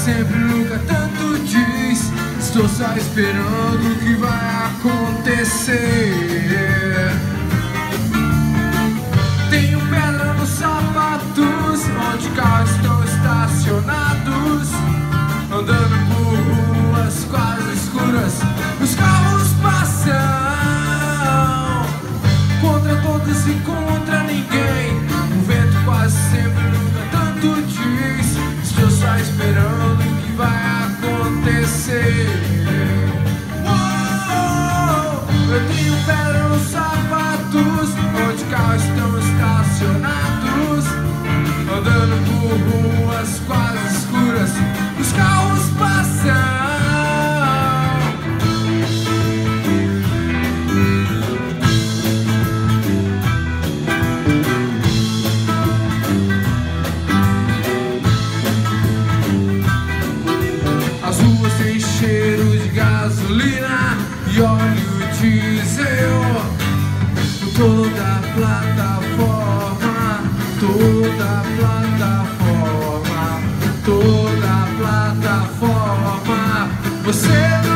sempre nunca tanto diz. Estou só esperando o que vai acontecer. Tenho pedra nos sapatos, onde carros estão estacionados, andando por ruas quase escuras. Os carros passam contra todos e contra ninguém. O vento quase sempre nunca tanto diz. Estou só esperando o que vai acontecer. Eu tenho pedra nos sapatos, onde carros estão estacionados, andando por ruas quase escuras. Os carros passam. As ruas têm cheiro de gasolina e óleo diesel. Toda plataforma, toda plataforma, toda plataforma. Você não